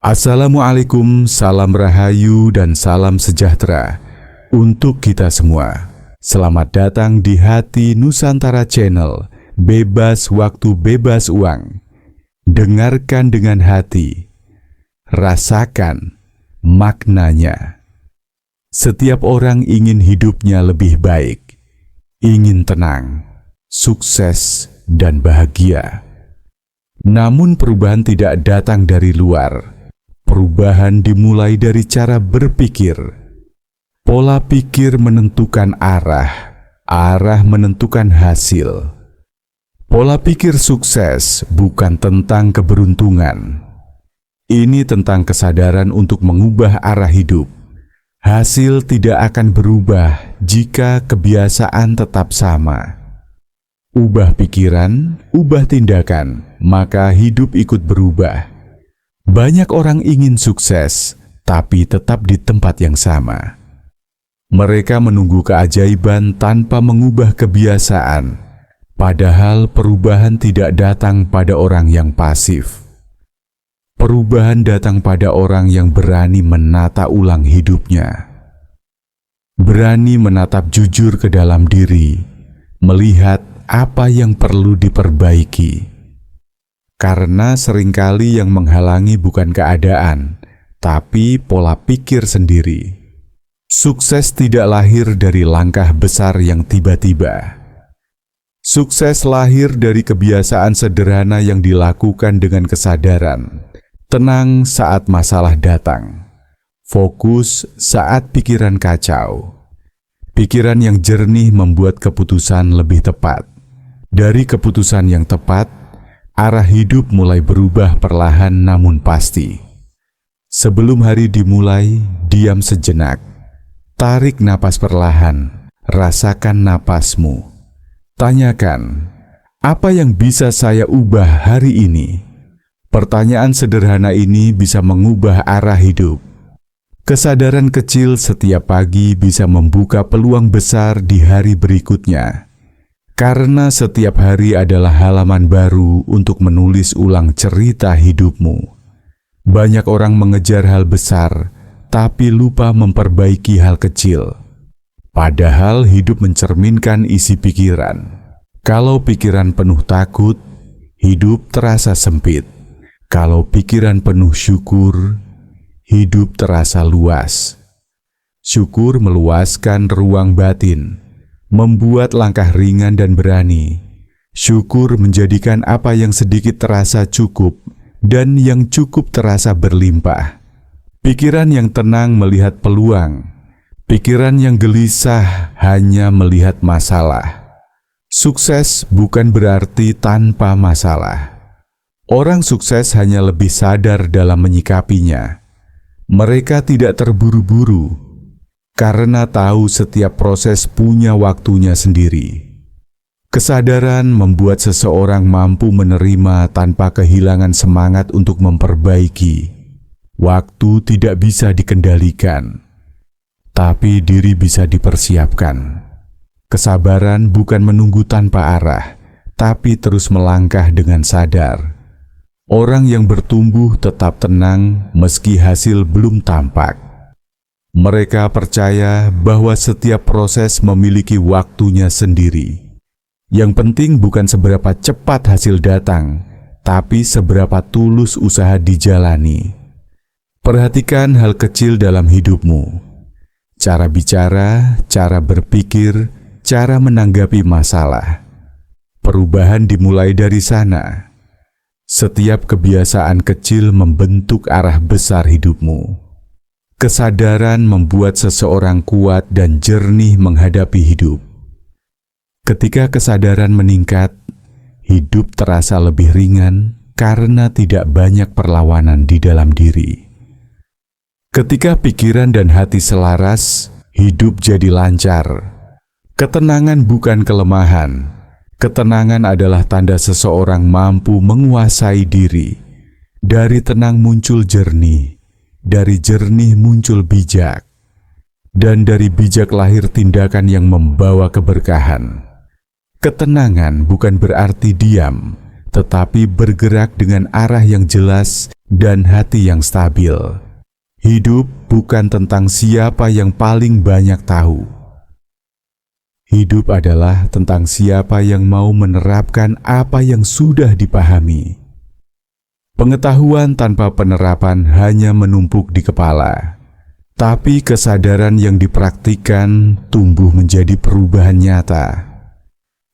Assalamualaikum, salam rahayu dan salam sejahtera untuk kita semua. Selamat datang di Hati Nusantara Channel, bebas waktu bebas uang. Dengarkan dengan hati, rasakan maknanya. Setiap orang ingin hidupnya lebih baik, ingin tenang, sukses dan bahagia. Namun perubahan tidak datang dari luar. Perubahan dimulai dari cara berpikir. Pola pikir menentukan arah, arah menentukan hasil. Pola pikir sukses bukan tentang keberuntungan. Ini tentang kesadaran untuk mengubah arah hidup. Hasil tidak akan berubah jika kebiasaan tetap sama. Ubah pikiran, ubah tindakan, maka hidup ikut berubah. Banyak orang ingin sukses, tapi tetap di tempat yang sama. Mereka menunggu keajaiban tanpa mengubah kebiasaan, padahal perubahan tidak datang pada orang yang pasif. Perubahan datang pada orang yang berani menata ulang hidupnya. Berani menatap jujur ke dalam diri, melihat apa yang perlu diperbaiki. Karena seringkali yang menghalangi bukan keadaan, tapi pola pikir sendiri. Sukses tidak lahir dari langkah besar yang tiba-tiba. Sukses lahir dari kebiasaan sederhana yang dilakukan dengan kesadaran. Tenang saat masalah datang. Fokus saat pikiran kacau. Pikiran yang jernih membuat keputusan lebih tepat. Dari keputusan yang tepat, arah hidup mulai berubah perlahan namun pasti. Sebelum hari dimulai, diam sejenak. Tarik napas perlahan, rasakan napasmu. Tanyakan, apa yang bisa saya ubah hari ini? Pertanyaan sederhana ini bisa mengubah arah hidup. Kesadaran kecil setiap pagi bisa membuka peluang besar di hari berikutnya. Karena setiap hari adalah halaman baru untuk menulis ulang cerita hidupmu. Banyak orang mengejar hal besar, tapi lupa memperbaiki hal kecil. Padahal hidup mencerminkan isi pikiran. Kalau pikiran penuh takut, hidup terasa sempit. Kalau pikiran penuh syukur, hidup terasa luas. Syukur meluaskan ruang batin, membuat langkah ringan dan berani. Syukur menjadikan apa yang sedikit terasa cukup dan yang cukup terasa berlimpah. Pikiran yang tenang melihat peluang. Pikiran yang gelisah hanya melihat masalah. Sukses bukan berarti tanpa masalah. Orang sukses hanya lebih sadar dalam menyikapinya. Mereka tidak terburu-buru, karena tahu setiap proses punya waktunya sendiri. Kesadaran membuat seseorang mampu menerima tanpa kehilangan semangat untuk memperbaiki. Waktu tidak bisa dikendalikan, tapi diri bisa dipersiapkan. Kesabaran bukan menunggu tanpa arah, tapi terus melangkah dengan sadar. Orang yang bertumbuh tetap tenang meski hasil belum tampak. Mereka percaya bahwa setiap proses memiliki waktunya sendiri. Yang penting bukan seberapa cepat hasil datang, tapi seberapa tulus usaha dijalani. Perhatikan hal kecil dalam hidupmu. Cara bicara, cara berpikir, cara menanggapi masalah. Perubahan dimulai dari sana. Setiap kebiasaan kecil membentuk arah besar hidupmu. Kesadaran membuat seseorang kuat dan jernih menghadapi hidup. Ketika kesadaran meningkat, hidup terasa lebih ringan karena tidak banyak perlawanan di dalam diri. Ketika pikiran dan hati selaras, hidup jadi lancar. Ketenangan bukan kelemahan. Ketenangan adalah tanda seseorang mampu menguasai diri. Dari tenang muncul jernih. Dari jernih muncul bijak, dan dari bijak lahir tindakan yang membawa keberkahan. Ketenangan bukan berarti diam, tetapi bergerak dengan arah yang jelas dan hati yang stabil. Hidup bukan tentang siapa yang paling banyak tahu. Hidup adalah tentang siapa yang mau menerapkan apa yang sudah dipahami. Pengetahuan tanpa penerapan hanya menumpuk di kepala, tapi kesadaran yang dipraktikkan tumbuh menjadi perubahan nyata.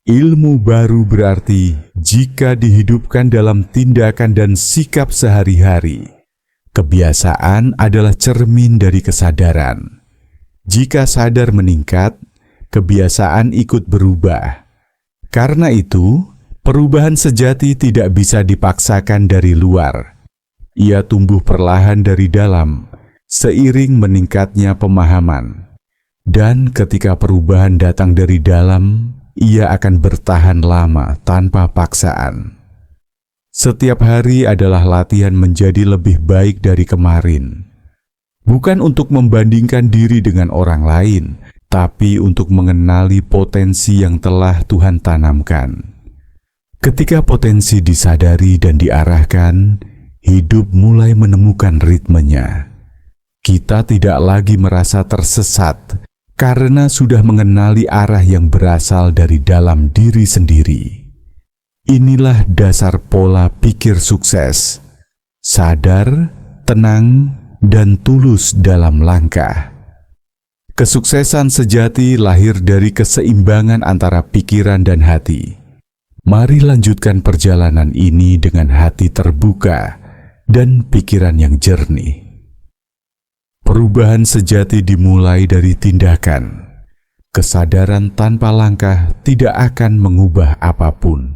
Ilmu baru berarti jika dihidupkan dalam tindakan dan sikap sehari-hari. Kebiasaan adalah cermin dari kesadaran. Jika sadar meningkat, kebiasaan ikut berubah. Karena itu, perubahan sejati tidak bisa dipaksakan dari luar. Ia tumbuh perlahan dari dalam, seiring meningkatnya pemahaman. Dan ketika perubahan datang dari dalam, ia akan bertahan lama tanpa paksaan. Setiap hari adalah latihan menjadi lebih baik dari kemarin. Bukan untuk membandingkan diri dengan orang lain, tapi untuk mengenali potensi yang telah Tuhan tanamkan. Ketika potensi disadari dan diarahkan, hidup mulai menemukan ritmenya. Kita tidak lagi merasa tersesat karena sudah mengenali arah yang berasal dari dalam diri sendiri. Inilah dasar pola pikir sukses. Sadar, tenang, dan tulus dalam langkah. Kesuksesan sejati lahir dari keseimbangan antara pikiran dan hati. Mari lanjutkan perjalanan ini dengan hati terbuka dan pikiran yang jernih. Perubahan sejati dimulai dari tindakan. Kesadaran tanpa langkah tidak akan mengubah apapun.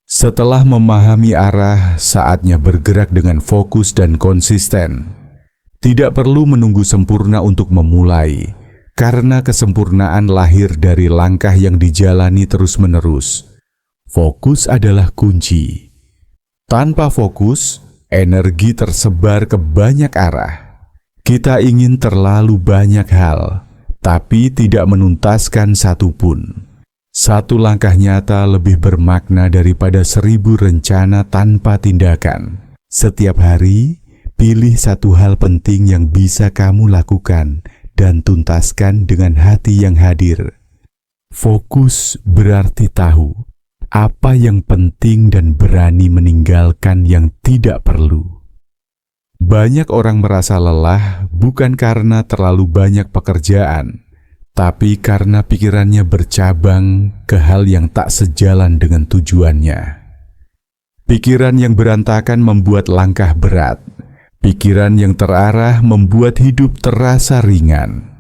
Setelah memahami arah, saatnya bergerak dengan fokus dan konsisten. Tidak perlu menunggu sempurna untuk memulai, karena kesempurnaan lahir dari langkah yang dijalani terus-menerus. Fokus adalah kunci. Tanpa fokus, energi tersebar ke banyak arah. Kita ingin terlalu banyak hal, tapi tidak menuntaskan satu pun. Satu langkah nyata lebih bermakna daripada 1000 rencana tanpa tindakan. Setiap hari, pilih satu hal penting yang bisa kamu lakukan dan tuntaskan dengan hati yang hadir. Fokus berarti tahu apa yang penting dan berani meninggalkan yang tidak perlu. Banyak orang merasa lelah bukan karena terlalu banyak pekerjaan, tapi karena pikirannya bercabang ke hal yang tak sejalan dengan tujuannya. Pikiran yang berantakan membuat langkah berat. Pikiran yang terarah membuat hidup terasa ringan.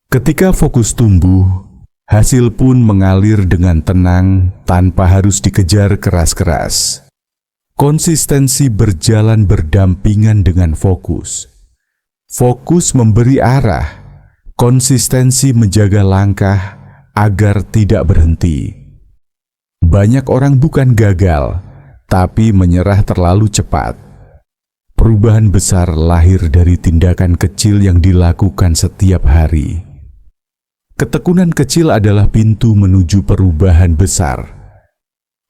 Ketika fokus tumbuh, hasil pun mengalir dengan tenang tanpa harus dikejar keras-keras. Konsistensi berjalan berdampingan dengan fokus. Fokus memberi arah. Konsistensi menjaga langkah agar tidak berhenti. Banyak orang bukan gagal, tapi menyerah terlalu cepat. Perubahan besar lahir dari tindakan kecil yang dilakukan setiap hari. Ketekunan kecil adalah pintu menuju perubahan besar.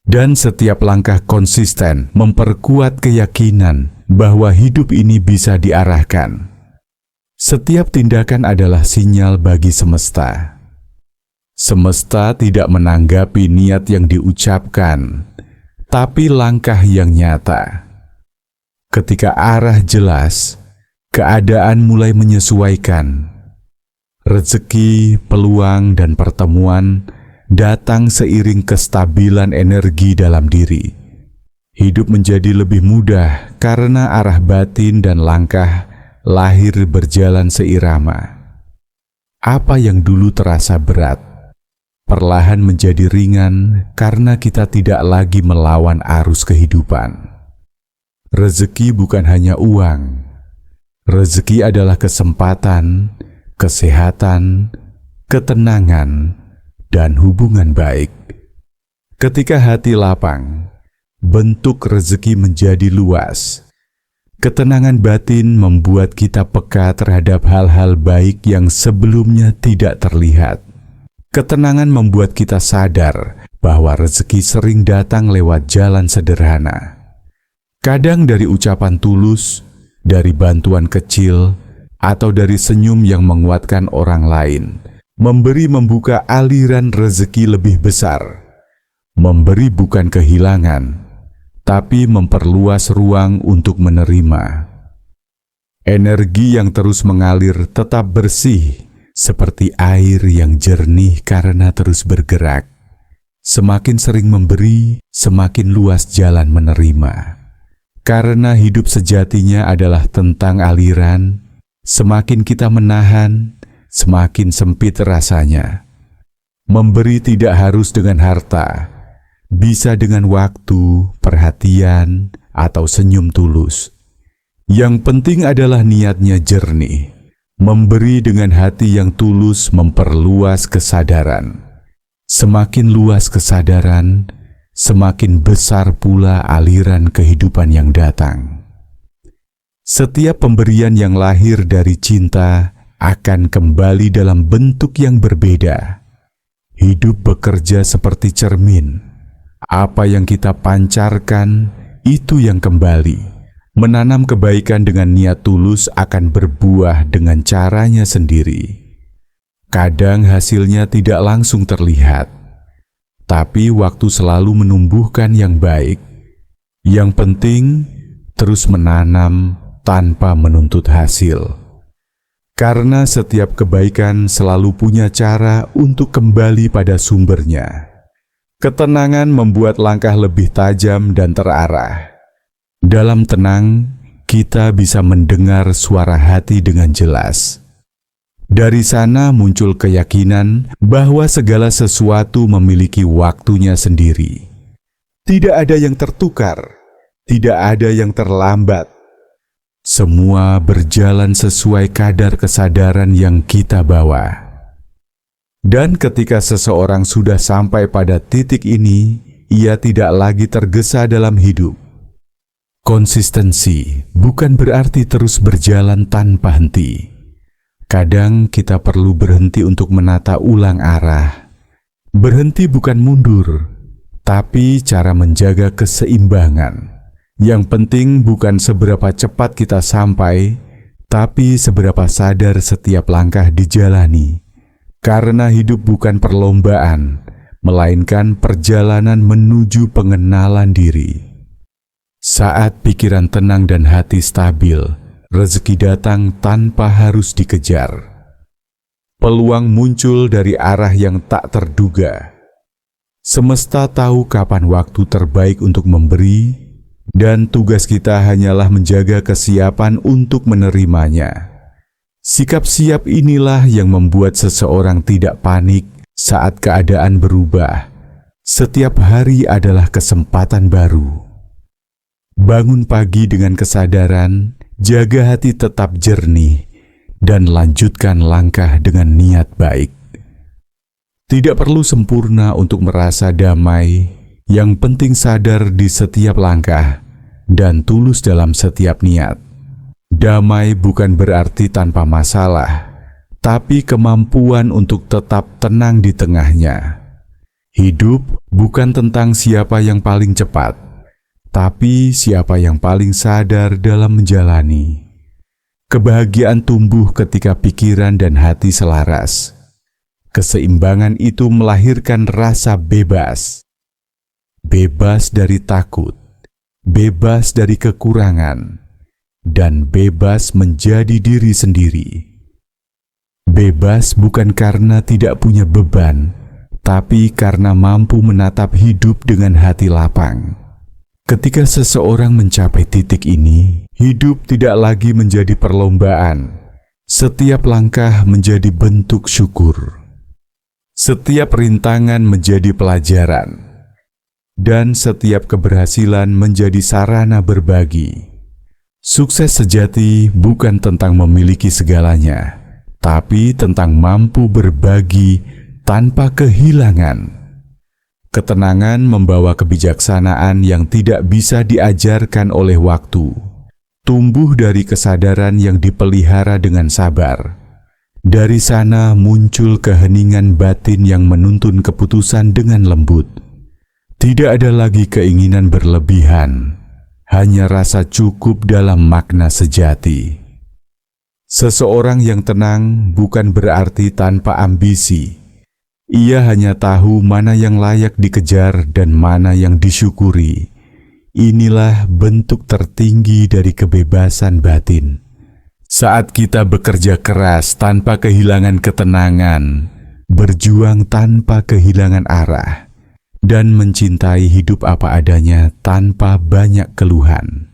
Dan setiap langkah konsisten memperkuat keyakinan bahwa hidup ini bisa diarahkan. Setiap tindakan adalah sinyal bagi semesta. Semesta tidak menanggapi niat yang diucapkan, tapi langkah yang nyata. Ketika arah jelas, keadaan mulai menyesuaikan. Rezeki, peluang, dan pertemuan datang seiring kestabilan energi dalam diri. Hidup menjadi lebih mudah karena arah batin dan langkah lahir berjalan seirama. Apa yang dulu terasa berat, perlahan menjadi ringan karena kita tidak lagi melawan arus kehidupan. Rezeki bukan hanya uang. Rezeki adalah kesempatan, kesehatan, ketenangan, dan hubungan baik. Ketika hati lapang, bentuk rezeki menjadi luas. Ketenangan batin membuat kita peka terhadap hal-hal baik yang sebelumnya tidak terlihat. Ketenangan membuat kita sadar bahwa rezeki sering datang lewat jalan sederhana. Kadang dari ucapan tulus, dari bantuan kecil, atau dari senyum yang menguatkan orang lain. Memberi membuka aliran rezeki lebih besar. Memberi bukan kehilangan, tapi memperluas ruang untuk menerima. Energi yang terus mengalir tetap bersih, seperti air yang jernih karena terus bergerak. Semakin sering memberi, semakin luas jalan menerima. Karena hidup sejatinya adalah tentang aliran, semakin kita menahan, semakin sempit rasanya. Memberi tidak harus dengan harta, bisa dengan waktu, perhatian, atau senyum tulus. Yang penting adalah niatnya jernih. Memberi dengan hati yang tulus memperluas kesadaran. Semakin luas kesadaran, semakin besar pula aliran kehidupan yang datang. Setiap pemberian yang lahir dari cinta akan kembali dalam bentuk yang berbeda. Hidup bekerja seperti cermin. Apa yang kita pancarkan, itu yang kembali. Menanam kebaikan dengan niat tulus akan berbuah dengan caranya sendiri. Kadang hasilnya tidak langsung terlihat, tapi waktu selalu menumbuhkan yang baik. Yang penting, terus menanam tanpa menuntut hasil. Karena setiap kebaikan selalu punya cara untuk kembali pada sumbernya. Ketenangan membuat langkah lebih tajam dan terarah. Dalam tenang, kita bisa mendengar suara hati dengan jelas. Dari sana muncul keyakinan bahwa segala sesuatu memiliki waktunya sendiri. Tidak ada yang tertukar, tidak ada yang terlambat. Semua berjalan sesuai kadar kesadaran yang kita bawa. Dan ketika seseorang sudah sampai pada titik ini, ia tidak lagi tergesa dalam hidup. Konsistensi bukan berarti terus berjalan tanpa henti. Kadang kita perlu berhenti untuk menata ulang arah. Berhenti bukan mundur, tapi cara menjaga keseimbangan. Yang penting bukan seberapa cepat kita sampai, tapi seberapa sadar setiap langkah dijalani. Karena hidup bukan perlombaan, melainkan perjalanan menuju pengenalan diri. Saat pikiran tenang dan hati stabil, rezeki datang tanpa harus dikejar. Peluang muncul dari arah yang tak terduga. Semesta tahu kapan waktu terbaik untuk memberi, dan tugas kita hanyalah menjaga kesiapan untuk menerimanya. Sikap siap inilah yang membuat seseorang tidak panik saat keadaan berubah. Setiap hari adalah kesempatan baru. Bangun pagi dengan kesadaran, jaga hati tetap jernih, dan lanjutkan langkah dengan niat baik. Tidak perlu sempurna untuk merasa damai, yang penting sadar di setiap langkah, dan tulus dalam setiap niat. Damai bukan berarti tanpa masalah, tapi kemampuan untuk tetap tenang di tengahnya. Hidup bukan tentang siapa yang paling cepat, tapi siapa yang paling sadar dalam menjalani. Kebahagiaan tumbuh ketika pikiran dan hati selaras. Keseimbangan itu melahirkan rasa bebas. Bebas dari takut, bebas dari kekurangan, dan bebas menjadi diri sendiri. Bebas bukan karena tidak punya beban, tapi karena mampu menatap hidup dengan hati lapang. Ketika seseorang mencapai titik ini, hidup tidak lagi menjadi perlombaan. Setiap langkah menjadi bentuk syukur. Setiap rintangan menjadi pelajaran. Dan setiap keberhasilan menjadi sarana berbagi. Sukses sejati bukan tentang memiliki segalanya, tapi tentang mampu berbagi tanpa kehilangan. Ketenangan membawa kebijaksanaan yang tidak bisa diajarkan oleh waktu. Tumbuh dari kesadaran yang dipelihara dengan sabar. Dari sana muncul keheningan batin yang menuntun keputusan dengan lembut. Tidak ada lagi keinginan berlebihan, hanya rasa cukup dalam makna sejati. Seseorang yang tenang bukan berarti tanpa ambisi. Ia hanya tahu mana yang layak dikejar dan mana yang disyukuri. Inilah bentuk tertinggi dari kebebasan batin. Saat kita bekerja keras tanpa kehilangan ketenangan, berjuang tanpa kehilangan arah, dan mencintai hidup apa adanya tanpa banyak keluhan.